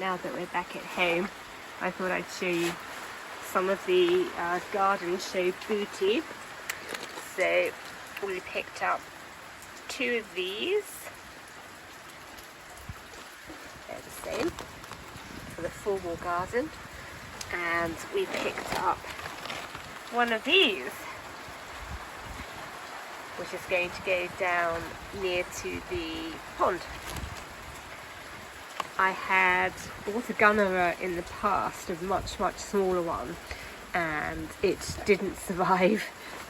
now that we're back at home, I thought I'd show you some of the garden show booty. So we picked up 2 of these. They're the same for the formal garden. And we picked up one of these, which is going to go down near to the pond. I had bought a Gunnera in the past, a much smaller one, and it didn't survive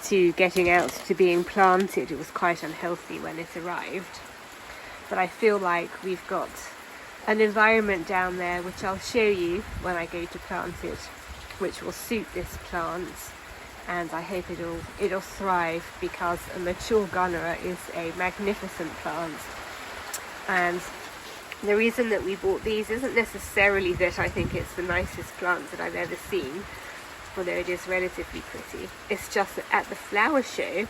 to getting out to being planted. It was quite unhealthy when it arrived. But I feel like we've got an environment down there, which I'll show you when I go to plant it, which will suit this plant, and I hope it'll thrive, because a mature Gunnera is a magnificent plant. And the reason that we bought these isn't necessarily that I think it's the nicest plant that I've ever seen, although it is relatively pretty. It's just that at the flower show,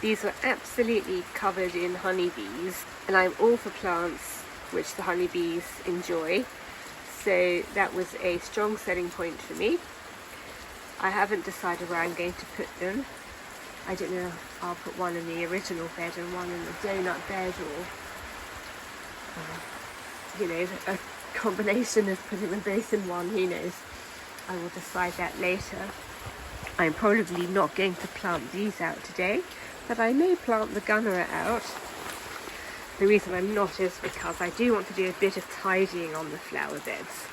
these were absolutely covered in honeybees, and I'm all for plants which the honeybees enjoy, so that was a strong selling point for me. I haven't decided where I'm going to put them. I don't know, I'll put one in the original bed and one in the donut bed, or you know, a combination of putting them both in one, who knows. I will decide that later. I'm probably not going to plant these out today, but I may plant the Gunnera out. The reason I'm not is because I do want to do a bit of tidying on the flower beds.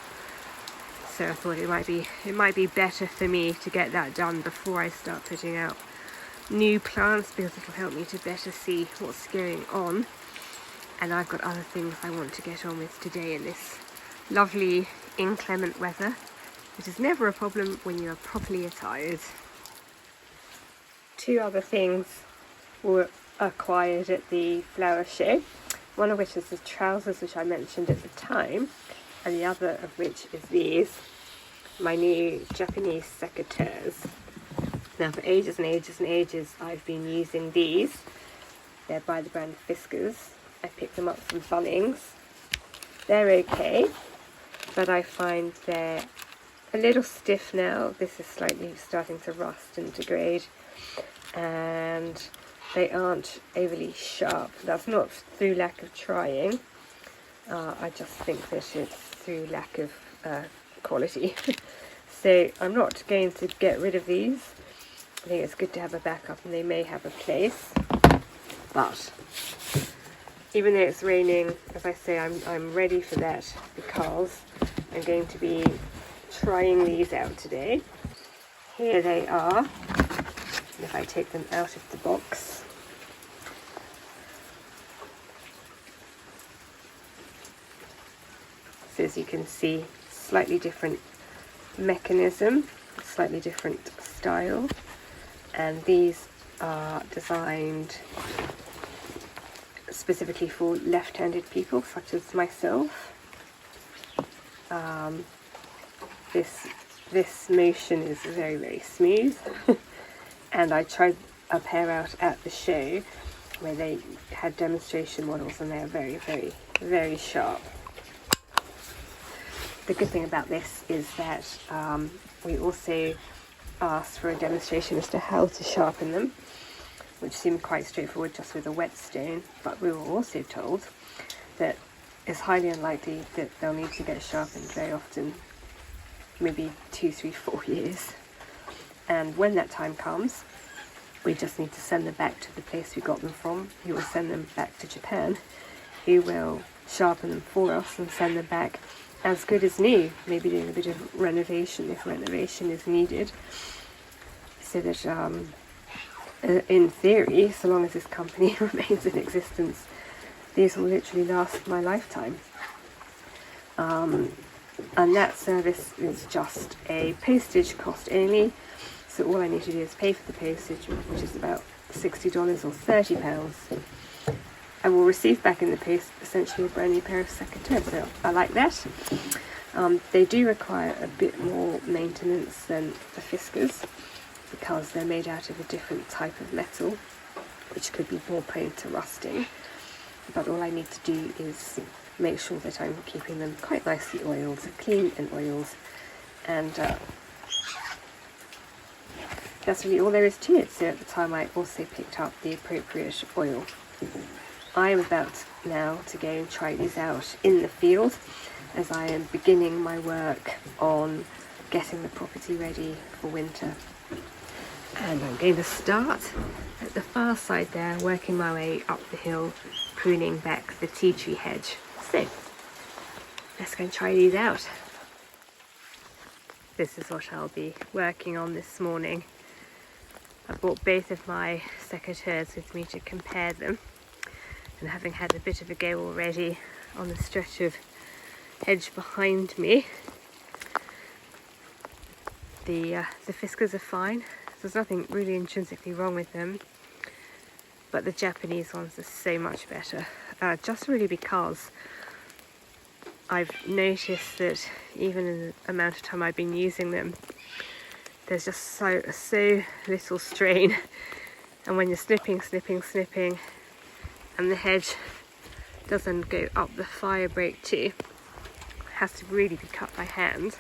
So I thought it might be better for me to get that done before I start putting out new plants, because it'll help me to better see what's going on. And I've got other things I want to get on with today in this lovely inclement weather, which is never a problem when you are properly attired. 2 other things were acquired at the flower show, one of which is the trousers which I mentioned at the time, and the other of which is these, my new Japanese Secateurs. Now for ages and ages and ages I've been using these. They're by the brand Fiskars. I picked them up from Bunnings. They're okay, but I find they're a little stiff now. This is slightly starting to rust and degrade, and they aren't overly sharp. That's not through lack of trying. I just think that it's through lack of quality. So I'm not going to get rid of these. I think it's good to have a backup, and they may have a place. But even though it's raining, as I say, I'm ready for that, because I'm going to be trying these out today. Here they are. If I take them out of the box, so as you can see, slightly different mechanism, slightly different style, and these are designed specifically for left-handed people such as myself. This motion is very smooth. And I tried a pair out at the show where they had demonstration models, and they are very sharp. The good thing about this is that we also asked for a demonstration as to how to sharpen them, which seemed quite straightforward just with a whetstone, but we were also told that it's highly unlikely that they'll need to get sharpened very often, maybe 2, 3, 4 years. And when that time comes, we just need to send them back to the place we got them from, who will send them back to Japan, who will sharpen them for us and send them back as good as new, maybe doing a bit of renovation if renovation is needed, so that in theory, so long as this company remains in existence, these will literally last my lifetime. And that service is just a postage cost only, so all I need to do is pay for the postage, which is about $60 or £30. I will receive back in the post essentially a brand new pair of Secateurs, so I like that. They do require a bit more maintenance than the Fiskars, because they're made out of a different type of metal, which could be more prone to rusting. But all I need to do is make sure that I'm keeping them quite nicely oiled, clean and oiled, and that's really all there is to it. So at the time I also picked up the appropriate oil. I am about now to go and try these out in the field as I am beginning my work on getting the property ready for winter. And I'm going to start at the far side there, working my way up the hill, pruning back the tea tree hedge. So let's go and try these out. This is what I'll be working on this morning. I brought both of my secateurs with me to compare them, and having had a bit of a go already on the stretch of hedge behind me, the Fiskars are fine. There's nothing really intrinsically wrong with them, but the Japanese ones are so much better, just really because I've noticed that even in the amount of time I've been using them, there's just so little strain, and when you're snipping and the hedge doesn't go up the fire break too, it has to really be cut by hand,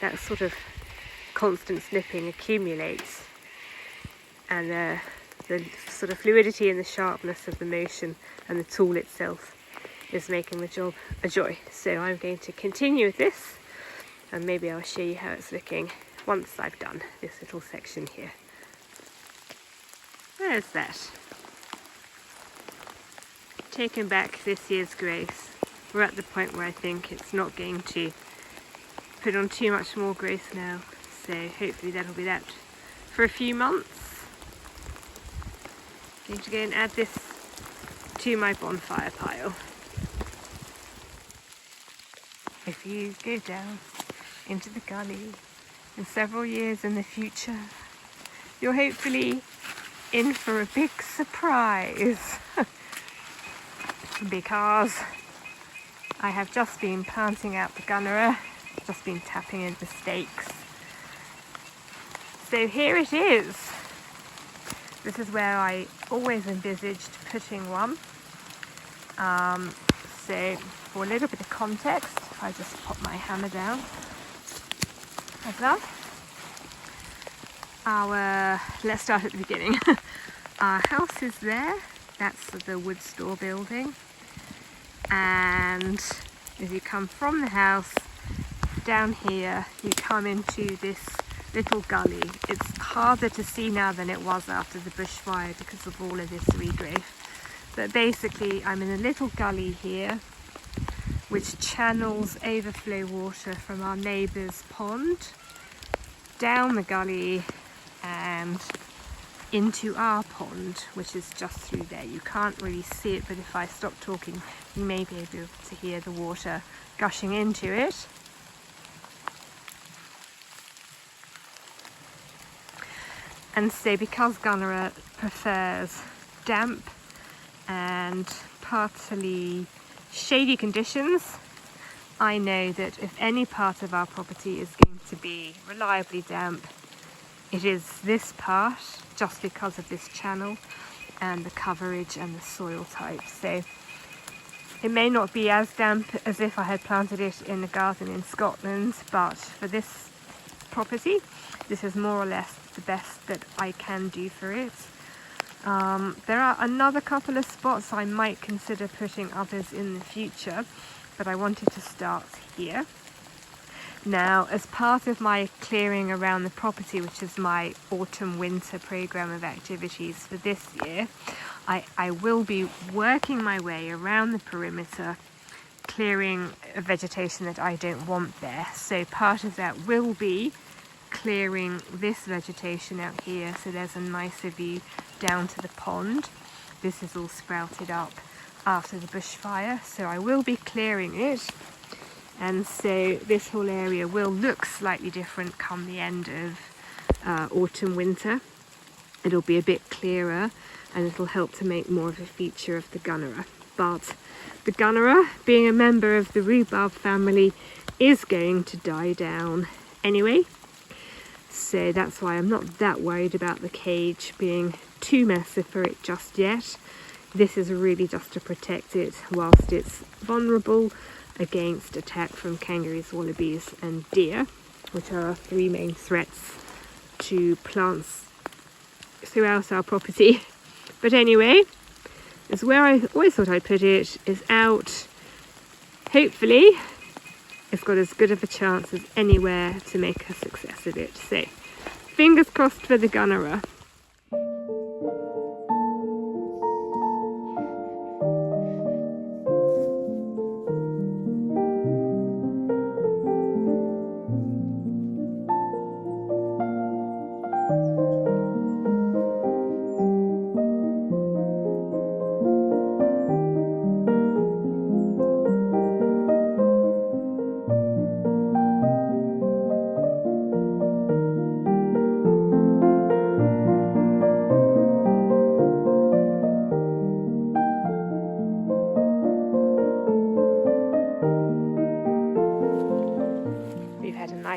that sort of constant snipping accumulates, and the sort of fluidity and the sharpness of the motion and the tool itself is making the job a joy. So I'm going to continue with this, and maybe I'll show you how it's looking once I've done this little section here. There's that. Taken back this year's growth. We're at the point where I think it's not going to put on too much more growth now, so hopefully that'll be that for a few months. Going to go and add this to my bonfire pile. If you go down into the gully in several years in the future, you're hopefully in for a big surprise because I have just been planting out the Gunnera, just been tapping into stakes. So here it is. This is where I always envisaged putting one. So for a little bit of context, if I just pop my hammer down like that. Let's start at the beginning. Our house is there. That's the wood store building. And as you come from the house down here, you come into this little gully. It's harder to see now than it was after the bushfire because of all of this regrowth. But basically I'm in a little gully here which channels overflow water from our neighbour's pond down the gully and into our pond, which is just through there. You can't really see it, but if I stop talking you may be able to hear the water gushing into it. And so because Gunnera prefers damp and partly shady conditions, I know that if any part of our property is going to be reliably damp, it is this part, just because of this channel and the coverage and the soil type. So it may not be as damp as if I had planted it in a garden in Scotland, but for this property, this is more or less the best that I can do for it. There are another couple of spots I might consider putting others in the future, but I wanted to start here. Now, as part of my clearing around the property, which is my autumn-winter program of activities for this year, I will be working my way around the perimeter, clearing vegetation that I don't want there. So part of that will be clearing this vegetation out here, so there's a nicer view down to the pond. This is all sprouted up after the bushfire, so I will be clearing it, and so this whole area will look slightly different come the end of autumn winter. It'll be a bit clearer and it'll help to make more of a feature of the Gunnera. But the Gunnera, being a member of the rhubarb family, is going to die down anyway, so that's why I'm not that worried about the cage being too massive for it just yet. This is really just to protect it whilst it's vulnerable against attack from kangaroos, wallabies and deer, which are our three main threats to plants throughout our property. But anyway, it's where I always thought I'd put it, is out. Hopefully it's got as good of a chance as anywhere to make a success of it. So fingers crossed for the Gunnera.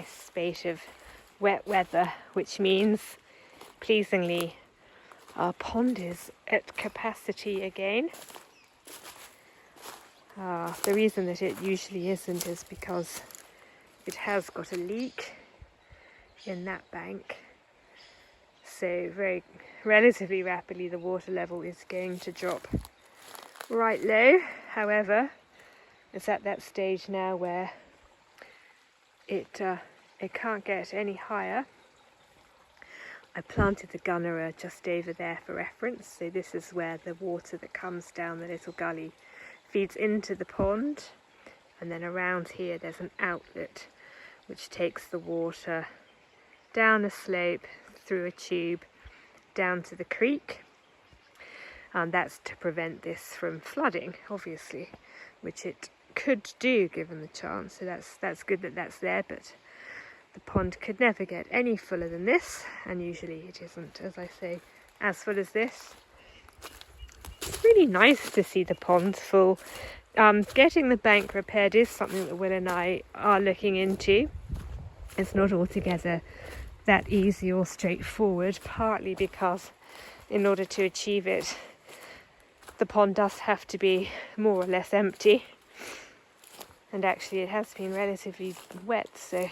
Spate of wet weather, which means pleasingly our pond is at capacity again. The reason that it usually isn't is because it has got a leak in that bank, so very relatively rapidly the water level is going to drop right low. However, it's at that stage now where it can't get any higher. I planted the Gunnera just over there for reference, so this is where the water that comes down the little gully feeds into the pond, and then around here there's an outlet which takes the water down a slope through a tube down to the creek, and that's to prevent this from flooding, obviously, which it could do given the chance. So that's good that that's there, but the pond could never get any fuller than this, and usually it isn't, as I say, as full as this. It's really nice to see the pond full. Getting the bank repaired is something that Will and I are looking into. It's not altogether that easy or straightforward, partly because in order to achieve it, the pond does have to be more or less empty. And actually it has been relatively wet, so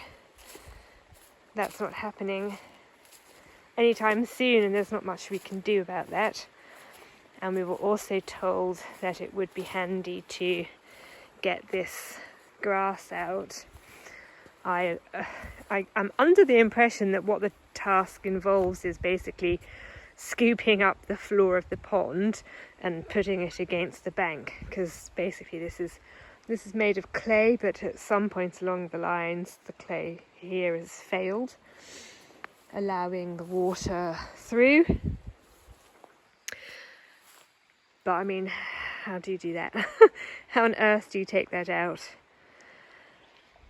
that's not happening anytime soon, and there's not much we can do about that. And we were also told that it would be handy to get this grass out. I'm under the impression that what the task involves is basically scooping up the floor of the pond and putting it against the bank, because basically this is made of clay, but at some point along the lines the clay here has failed, allowing the water through. But I mean, how do you do that? How on earth do you take that out?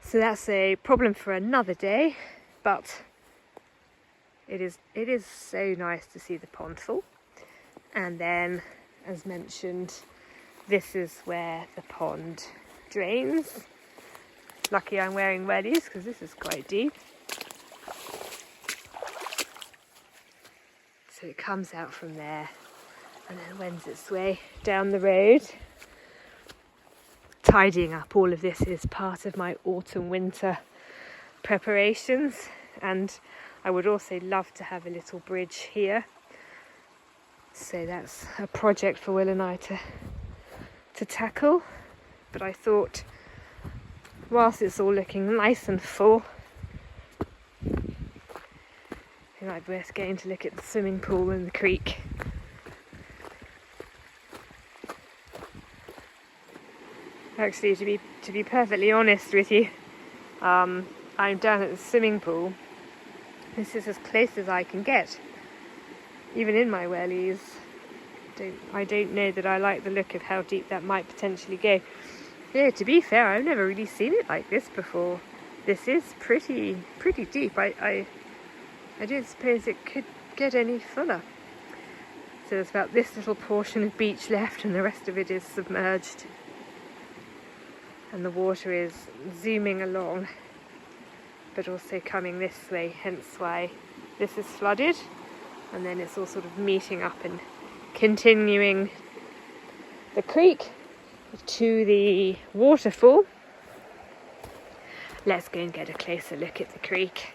So that's a problem for another day, but it is so nice to see the pond full. And then, as mentioned, this is where the pond drains. Lucky I'm wearing wellies because this is quite deep. So it comes out from there and then wends its way down the road. Tidying up all of this is part of my autumn-winter preparations, and I would also love to have a little bridge here. So that's a project for Will and I to tackle. But I thought, whilst it's all looking nice and full, it might be worth going to look at the swimming pool and the creek. Actually, to be perfectly honest with you, I'm down at the swimming pool. This is as close as I can get, even in my wellies. I don't know that I like the look of how deep that might potentially go. Yeah, to be fair, I've never really seen it like this before. This is pretty deep. I don't suppose it could get any fuller. So there's about this little portion of beach left, and the rest of it is submerged. And the water is zooming along, but also coming this way, hence why this is flooded. And then it's all sort of meeting up and continuing the creek to the waterfall. Let's go and get a closer look at the creek.